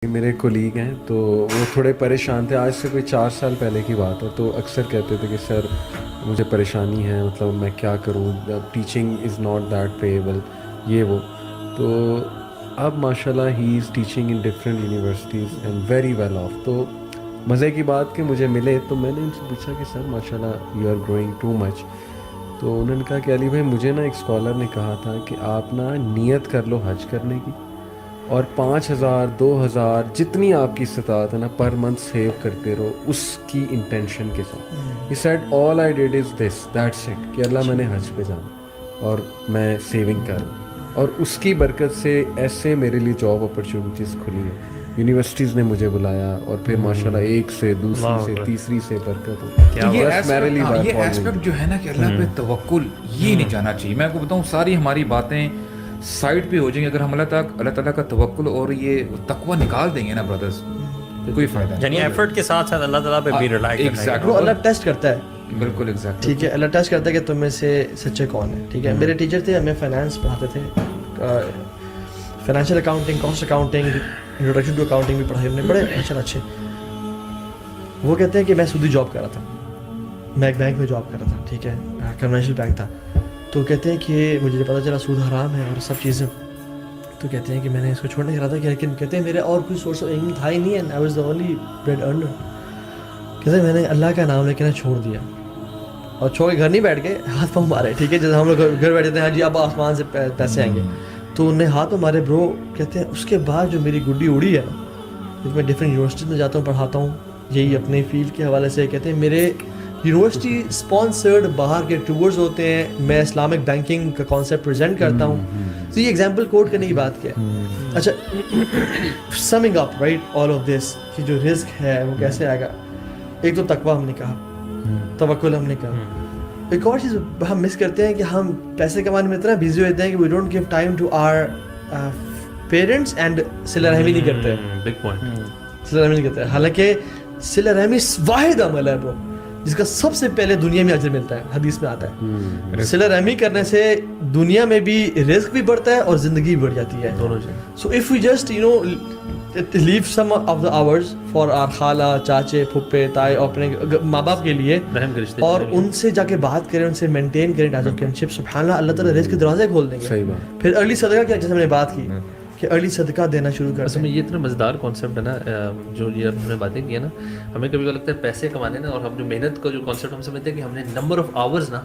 میرے کولیگ ہیں تو وہ تھوڑے پریشان تھے، آج سے کوئی 4 سال پہلے کی بات ہے، تو اکثر کہتے تھے کہ سر مجھے پریشانی ہے، مطلب میں کیا کروں، teaching is not that payable, یہ وہ. تو اب ماشاء اللہ he is teaching in different universities and very well off. تو مزے کی بات کہ مجھے ملے تو میں نے ان سے پوچھا کہ سر ماشاء اللہ you are growing too much. تو انہوں نے کہا کہ علی بھائی مجھے نا ایک اسکالر نے کہا تھا کہ آپ نا نیت کر لو حج کرنے کی، اور 5,000 2,000 جتنی آپ کی استطاعت ہے نا پر منتھ سیو کرتے رہو اس کی انٹینشن کے ساتھ. He said all I did is this, that's it، کہ اللہ میں نے حج پہ جانا اور میں سیونگ کروں، اور اس کی برکت سے ایسے میرے لیے جاب اپرچونیٹیز کھلی ہیں، یونیورسٹیز نے مجھے بلایا، اور پھر ماشاءاللہ ایک سے دوسری سے تیسری سے برکت ہوتی. یہ ایسپیکٹ جو ہے نا کہ اللہ پہ توکل، یہ نہیں جانا چاہیے. میں آپ کو بتاؤں ساری ہماری باتیں سائڈ پہ ہو جائیں گے اگر ہم اللہ تعالیٰ کا توکل اور یہ تقوی نکال دیں گے نا برادرز، کوئی فائدہ نہیں. یعنی ایفرٹ کے ساتھ ساتھ اللہ تعالیٰ پہ بھی ریلائی کرنا ہے. وہ اللہ ٹیسٹ کرتا ہے. بالکل ایگزیکٹ. ٹھیک ہے، اللہ ٹیسٹ کرتا ہے کہ تم میں سے سچے کون ہیں. ٹھیک ہے، میرے ٹیچر تھے، ہمیں فائنانس پڑھاتے تھے، financial accounting, cost accounting, introduction to accounting بھی پڑھائی، انہوں نے بڑے ماشاء اللہ اچھے. وہ کہتے ہیں کہ میں سودی جاب کر رہا تھا، میں ایک بینک میں جاب کر رہا تھا. ٹھیک ہے، کمرشل بینک تھا. تو کہتے ہیں کہ مجھے پتہ چلا سود حرام ہے اور سب چیزیں. تو کہتے ہیں کہ میں نے اس کو چھوڑنے کا ارادہ کیا، لیکن کہتے ہیں میرے اور کوئی سورس آف انکم تھا ہی نہیں، and I was the only bread earner. کہتے ہیں میں نے اللہ کا نام لے کے چھوڑ دیا، اور چھوڑ کے گھر نہیں بیٹھ گئے، ہاتھ پاؤں مارے. ٹھیک ہے، جیسے ہم لوگ گھر بیٹھے تھے، ہاں جی اب آسمان سے پیسے آئیں گے، تو انہیں ہاتھ پاؤں مارے. برو کہتے ہیں اس کے بعد جو میری گڈی اڑی ہے نا، میں ڈفرینٹ یونیورسٹیز میں جاتا ہوں، پڑھاتا ہوں یہی اپنے فیلڈ کے حوالے سے. کہتے ہیں میرے یونیورسٹی اسپانسرڈ باہر کے ٹورز ہوتے ہیں، میں اسلامک بینکنگ کا کانسیپٹ پریزنٹ کرتا ہوں. تو یہ ایگزامپل کوٹ کرنے کی بات کیا ہے. اچھا، سمنگ up right all of this کہ جو رزق ہے وہ کیسے آئے گا. ایک تو تقویٰ ہم نے کہا، توکل ہم نے کہا. ایک اور چیز ہم مس کرتے ہیں کہ ہم پیسے کمانے میں اتنا بزی ہوتے ہیں کہ we don't give time to our parents and صلہ رحمی نہیں کرتے. Big point. صلہ رحمی نہیں کرتے، حالانکہ صلہ رحمی واحد عمل ہے برو جس کا سب سے پہلے دنیا میں اجر ملتا ہے. حدیث میں آتا ہے صلہ رحمی کرنے سے دنیا میں بھی رزق بھی بڑھتا ہے اور زندگی بھی بڑھ جاتی ہے. So if we just leave some of the hours for our خالہ، چاچے، پھپھے، تائے، اور اپنے ماں باپ کے لیے، اور ان سے جا کے بات کریں، ان سے مینٹین کریں ٹائز آف فرینڈشپ. سبحان اللہ، اللہ تعالیٰ رزق کے دروازے کھول دیں گے. صحیح بات. پھر ارلی صدقہ کیا، جیسے ہم نے بات کی کہ ارلی صدقہ دینا شروع کر. اصل میں یہ اتنا مزیدار کانسیپٹ ہے نا، جو یہ ہم نے باتیں کی ہیں نا، ہمیں کبھی لگتا ہے پیسے کمانے نا، اور ہم جو محنت کا جو کانسیپٹ ہم سمجھتے ہیں کہ ہم نے نمبر آف آورز نا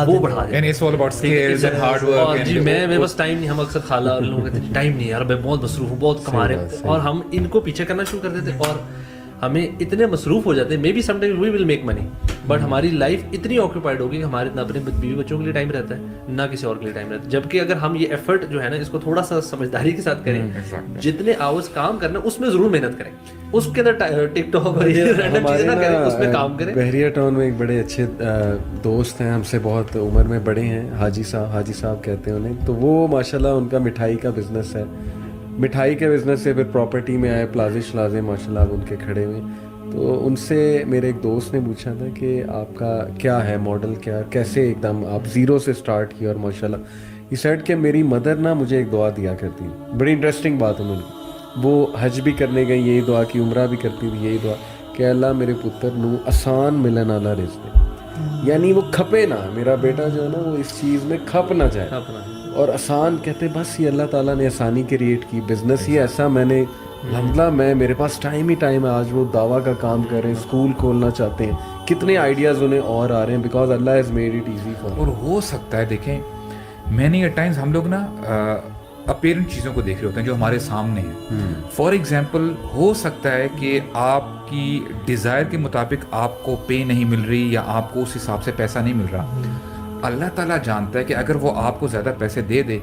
وہ بڑھا دیا. And it's all about skills and hard work. جی میرے پاس ٹائم نہیں. ہم اکثر خالہ اور لوگ کہتے ہیں ٹائم نہیں یار، میں بہت مصروف ہوں، بہت کما رہے ہیں، اور ہم ان کو پیچھے کرنا شروع کر دیتے، اور ہمیں اتنے مصروف ہو جاتے ہیں. May be some time we will make money, but ہماری لائف اتنی آکوپائڈ ہوگی کہ ہمارے نہ اپنے بیوی بچوں کے لیے ٹائم رہتا ہے، نہ کسی اور کے لیے ٹائم رہتا ہے. جبکہ اگر ہم یہ ایفرٹ جو ہے نا اس کو تھوڑا سا سمجھداری کے ساتھ کریں، جتنے آورس کام کرنا اس میں ضرور محنت کریں، اس کے اندر ٹک ٹاک اور یہ رینڈم چیزیں نہ کریں، اس میں کام کریں. بحریہ ٹاؤن میں ایک بڑے اچھے دوست ہیں، ہم سے بہت عمر میں بڑے ہیں، حاجی صاحب کہتے ہیں انہیں. تو وہ ماشاءاللہ ان کا مٹھائی کا بزنس ہے، مٹھائی کے بزنس سے پھر پراپرٹی میں آئے، پلازے شلازے ماشاءاللہ اب ان کے کھڑے ہوئے. تو ان سے میرے ایک دوست نے پوچھا تھا کہ آپ کا کیا ہے ماڈل، کیا کیسے ایک دم آپ زیرو سے سٹارٹ کیا. اور ماشاءاللہ یہ سیٹ کہ میری مدر نا مجھے ایک دعا دیا کرتی، بڑی انٹرسٹنگ بات انہوں نے، وہ حج بھی کرنے گئی یہی دعا کی، عمرہ بھی کرتی تھی یہی دعا کہ اللہ میرے پتر نو آسان ملن والا رزق دے، یعنی وہ کھپے نہ، میرا بیٹا جو ہے نا وہ اس چیز میں کھپ نہ جائے. اور آسان کہتے بس یہ اللہ تعالیٰ نے آسانی کریٹ کی. بزنس ہی ایسا میں نے الحمدللہ میرے پاس ٹائم ہی ٹائم ہے. آج وہ دعویٰ کا کام کر رہے ہیں، اسکول کھولنا چاہتے ہیں، کتنے آئیڈیاز انہیں اور آ رہے ہیں، because Allah has made it easy for. اور ہو سکتا ہے دیکھیں مینی ایٹ ٹائمز ہم لوگ نا اپیرنٹ چیزوں کو دیکھ رہے ہوتے ہیں جو ہمارے سامنے ہیں. فار ایگزامپل ہو سکتا ہے کہ آپ کی ڈیزائر کے مطابق آپ کو پے نہیں مل رہی، یا آپ کو اس حساب سے پیسہ نہیں مل رہا. اللہ تعالیٰ جانتا ہے کہ اگر وہ آپ کو زیادہ پیسے دے دے،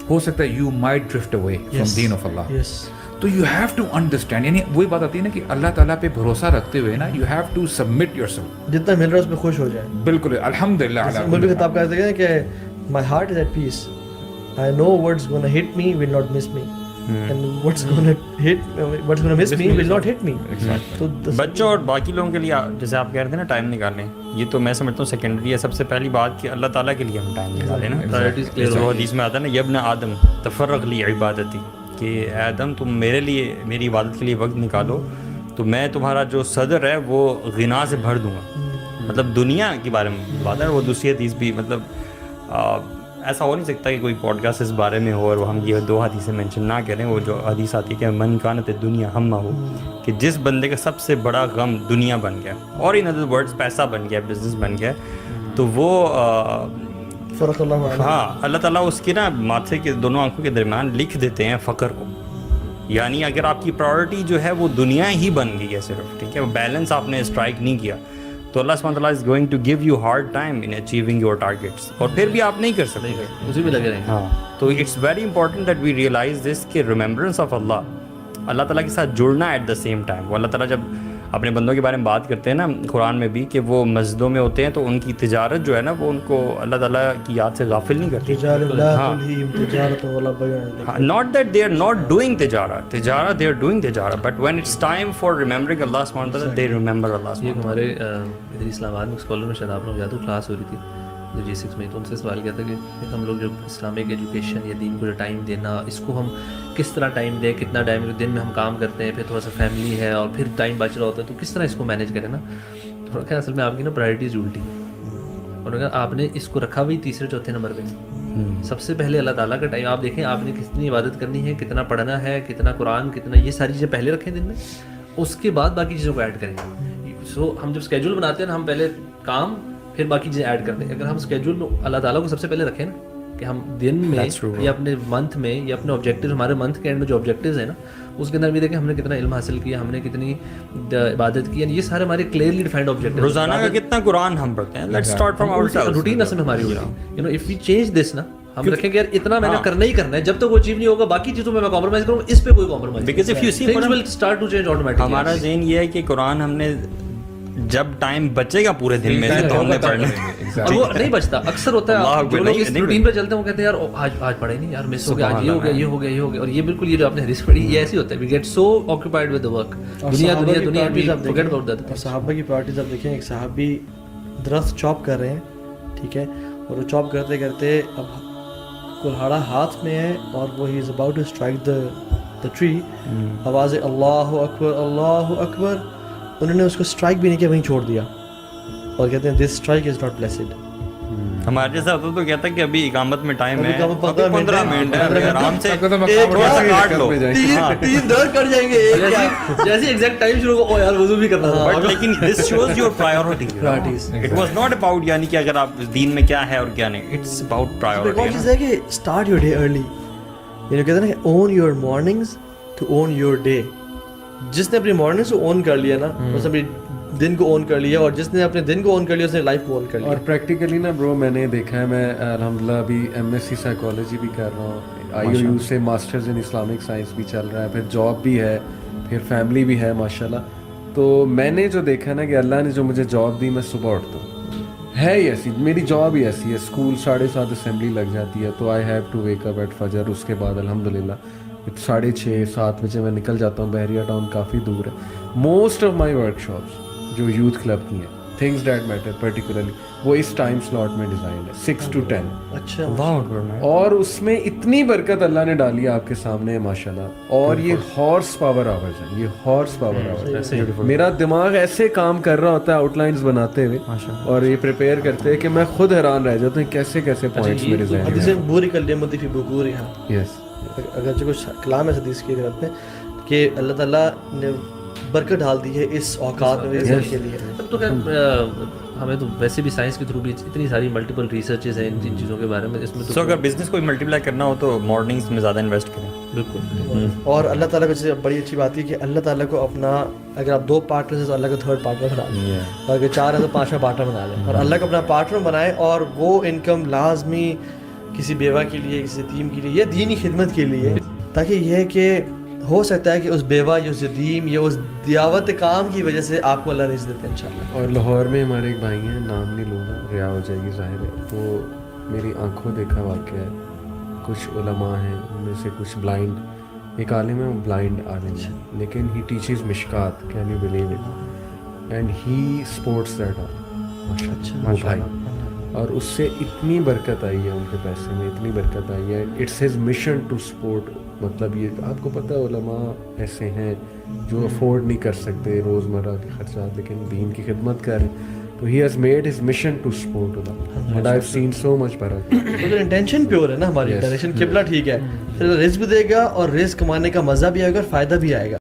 ہو سکتا ہے you might drift away from deen of Allah. تو یو ہیو ٹو انڈرسٹینڈ، یعنی وہی بات آتی ہے نا کہ اللہ تعالیٰ پہ بھروسہ رکھتے ہوئے نا you have to submit yourself, جتنا مل رہا ہے اس میں خوش ہو جائے. بالکل الحمدللہ. مولوی خطاب کہتے ہیں کہ my heart is at peace, I know what's gonna hit me will not miss me, and what's gonna miss me will not hit me. تو بچوں اور باقی لوگوں کے لیے جیسے آپ کہہ رہے تھے نا ٹائم نکالیں، یہ تو میں سمجھتا ہوں سیکنڈری ہے. سب سے پہلی بات کہ اللہ تعالیٰ کے لیے ہم ٹائم نکالیں نا. جو حدیث میں آتا ہے نا، یا ابن آدم تفرغ لی عبادتی، کہ اے آدم تم میرے لیے میری عبادت کے لیے وقت نکالو تو میں تمہارا جو صدر ہے وہ غنا سے بھر دوں گا. مطلب دنیا کے بارے میں بات ہے. وہ دوسری حدیث بھی مطلب ایسا ہو نہیں سکتا کہ کوئی پوڈ کاسٹ اس بارے میں ہو اور وہ ہم یہ 2 حدیثیں مینشن نہ کریں. وہ جو حدیث آتی ہے کہ من کانت دنیا ہمہ ہو, کہ جس بندے کا سب سے بڑا غم دنیا بن گیا, اور ان ادر ورڈز پیسہ بن گیا, بزنس بن گیا, تو وہ فرق اللہ علیہ. ہاں اللہ تعالیٰ اس کے نا ماتھے کے دونوں آنکھوں کے درمیان لکھ دیتے ہیں فقر کو. یعنی اگر آپ کی پرائورٹی جو ہے وہ دنیا ہی بن گئی ہے صرف, ٹھیک ہے, وہ بیلنس آپ نے اسٹرائک نہیں کیا, تو اللہ سبحانہ تعالیٰ is going to give you hard time in achieving your targets, اور پھر بھی آپ نہیں کر سکتے. اسی میں لگے رہیں گے. ہاں, تو it's very important that we realise this کہ ریممبرنس آف اللہ تعالیٰ کے ساتھ جڑنا ایٹ دا سیم ٹائم. وہ اللہ تعالیٰ جب اپنے بندوں کے بارے میں بات کرتے ہیں نا قرآن میں بھی کہ وہ مسجدوں میں ہوتے ہیں تو ان کی تجارت جو ہے نا وہ ان کو اللہ تعالیٰ کی یاد سے غافل نہیں کرتی. Not that they are not doing تجارت دے آر ڈوئنگ تجارت, but when it's time for remembering Allah سبحانہ وتعالیٰ دے ریممبر اللہ. یہ ہمارے ادھر اسلام آباد میں اسکالر میں شاید آپ لوگ یاد ہو کلاس ہو رہی تھی جو G6 میں, تو ان سے سوال کیا تھا کہ ہم لوگ جو اسلامک ایجوکیشن یا دین کو جو ٹائم دینا, اس کو ہم کس طرح ٹائم دیں, کتنا ٹائم دن میں ہم کام کرتے ہیں, پھر تھوڑا سا فیملی ہے اور پھر ٹائم بچ رہا ہوتا ہے, تو کس طرح اس کو مینیج کریں نا. تھوڑا کہ اصل میں آپ کی نا پرائرٹیز الٹی ہیں. انہوں نے کہا آپ نے اس کو رکھا بھی تیسرے چوتھے نمبر پہ. سب سے پہلے اللہ تعالیٰ کا ٹائم آپ دیکھیں, آپ نے کتنی عبادت کرنی ہے, کتنا پڑھنا ہے, کتنا قرآن, کتنا, یہ ساری چیزیں پہلے رکھیں دن میں, اس کے بعد باقی چیزوں کو ایڈ کریں گے. سو ہم جب اسکیجول بناتے ہیں نا, ہم پہلے کام پھر باقی چیزیں ایڈ کرتے ہیں. اگر ہم اسکیجول میں اللہ تعالیٰ کو سب سے پہلے رکھیں نا, کہ ہم دن میں یا اپنے منتھ میں یا اپنے آبجیکٹیو, ہمارے منتھ کے اینڈ میں جو آبجیکٹیوز ہیں نا, اس کے اندر بھی دیکھیں ہم نے کتنا علم حاصل کیا, ہم نے کتنی عبادت کی, یہ سارے ہمارے کلیئرلی ڈیفائنڈ آبجیکٹیو. روزانہ کا کتنا قرآن ہم پڑھتے ہیں, let's start from ourself. Routine اصل میں ہماری ہوگی. You know if we change this نا, ہم رکھیں کہ یار اتنا میں نے کرنا ہی کرنا ہے, جب تک وہ اچیو نہیں ہوگا باقی چیزوں میں کمپرومائز کروں, اس پہ کوئی compromise. Because of you see things will start to change automatically. ہمارا ذہن یہ ہے کہ قرآن ہم نے جب ٹائم بچے گا پورے دن میں تو ہم نے پڑھنا ہے, اور وہ نہیں بچتا. اکثر ہوتا ہے جو لوگ اس روٹین پہ چلتے ہیں وہ کہتے ہیں یار آج پڑھے نہیں, یار مس ہو گیا, آج یہ ہو گیا, یہ ہو گیا, یہ ہو گیا. اور یہ بالکل یہ جو آپ نے حدیث پڑھی یہ ایسی ہوتا ہے, we get so occupied with the work, دنیا فارگیٹ اباؤٹ دیٹ. اور صحابہ کی پرائرٹیز آپ دیکھیں, ایک صحابی درخت چاپ کر رہے ہیں, ٹھیک ہے, اور وہ چاپ کرتے کرتے اب کلہاڑا ہاتھ میں ہے اور وہ ہی is about to strike the tree, آواز اللہ اکبر اللہ اکبر, انہوں نے اس کو اسٹرائک بھی نہیں کیا, وہیں چھوڑ دیا, اور کہتے ہیں دس اسٹرائک از ناٹ بلیسڈ. ہمارے جیسا ہوتا تو کہتا کہ ابھی اقامت میں ٹائم ہے, 15 منٹ ہے, آرام سے تھوڑا سا کاٹ لو, 3 درد کٹ جائیں گے. جیسے ایگزیکٹ ٹائم شروع ہو, یار وضو بھی کرنا تھا. لیکن this shows your priorities. It was not about یعنی کہ اگر آپ دین میں کیا ہے اور کیا نہیں, اٹس اباؤٹ پرائورٹی. ایک چیز ہے کہ اسٹارٹ یور ڈے ارلی, یعنی کہتے ہیں نا own your mornings to own your day. جس نے اپنی مارننگز کو اون کر لیا نا, اس نے اپنی دن کو اون کر لیا, اور جس نے اپنے دن کو اون کر لیا اس نے لائف کو اون کر لیا. اور پریکٹیکلی نا برو میں نے دیکھا ہے, میں الحمدللہ ابھی MSc سائیکالوجی بھی کر رہا ہوں, IOU سے ماسٹرز ان اسلامک سائنس بھی چل رہا ہے, پھر جاب بھی ہے, پھر فیملی بھی ہے ماشاءاللہ. تو میں نے جو دیکھا نا کہ اللہ نے جو مجھے جاب دی, میں صبح اٹھتا ہوں, ہے ہی ایسی میری جاب ہی ایسی ہے. اسکول 7:30 اسمبلی لگ جاتی ہے, تو I have to wake up at فجر. اس کے بعد الحمدللہ 6:30-7 بجے میں نکل جاتا ہوں. بحریہ ٹاؤن کافی دور ہے. Most of my work shops جو یوتھ کلب کی ہیں, تھنگس دیٹ میٹر پرٹیکولرلی, وہ اس ٹائم سلاٹ میں ڈیزائن ہے 6 to 10. اچھا, اور اس میں اتنی برکت اللہ نے ڈالی ہے آپ کے سامنے ماشاءاللہ. اور یہ ہارس پاور آورز ہیں, یہ ہارس پاور آورز. میرا دماغ ایسے کام کر رہا ہوتا ہے آؤٹ لائنز بناتے ہوئے, اور یہ پریپیئر کرتے ہیں کہ میں خود حیران رہ جاتا ہوں کیسے کیسے پوائنٹس میرے ذہن میں. حدیث بوری کلمۃ فی بکورہا, یس, اگرچہ کچھ کلام ہے حدیث کی طرف میں کہ اللہ تعالیٰ نے برکت ڈال دی ہے اس اوقات میں کے لیے. اب تو ہمیں تو ویسے بھی سائنس کے تھرو بھی اتنی ساری ملٹیپل ریسرچز ہیں ان چیزوں کے بارے میں. اس میں تو اگر بزنس کو ملٹیپلائی کرنا ہو تو مارننگز میں زیادہ انویسٹ کریں. بالکل. اور اللہ تعالیٰ کو بڑی اچھی بات ہے کہ اللہ تعالیٰ کو اپنا, اگر آپ 2 پارٹنر ہیں تو اللہ کا 3rd پارٹنر بنا لیں, اور اگر 4 ہیں تو 5واں پارٹنر بنا لیں, اور اللہ کو اپنا پارٹنر بنائیں. اور وہ انکم لازمی کسی بیوہ کے لیے, کسی یتیم کے لیے, یا دینی خدمت کے لیے, تاکہ یہ ہے کہ ہو سکتا ہے کہ اس بیوہ یا اس یتیم یا اس دیاوت کام کی وجہ سے آپ کو اللہ رزق دیتے ہیں انشاءاللہ. اور لاہور میں ہمارے ایک بھائی ہیں, نام نہیں لوں گا, ریا ہو جائے گی ظاہر ہے, تو میری آنکھوں دیکھا واقعہ ہے. کچھ علماء ہیں ان میں سے کچھ بلائنڈ, ایک عالم ہے وہ بلائنڈ عالم ہے, لیکن ہی ٹیچز مشکات, can you believe it, and he sports that all. وہ بھائی, اور اس سے اتنی برکت آئی ہے ان کے پیسے میں, اتنی برکت آئی ہے. It's his mission to support مطلب یہ آپ کو پتہ ہے علماء ایسے ہیں جو افورڈ نہیں کر سکتے روزمرہ کے خرچات لیکن دین کی خدمت کر رہے ہیں. تو he has made his mission to support Allah and I have seen so much برکت. اگر انٹینشن پیور ہے نا ہماری ڈائریکشن قبلہ ٹھیک ہے پھر رزق بھی دے گا اور رزق کمانے کا مزہ بھی آئے گا اور فائدہ بھی آئے گا.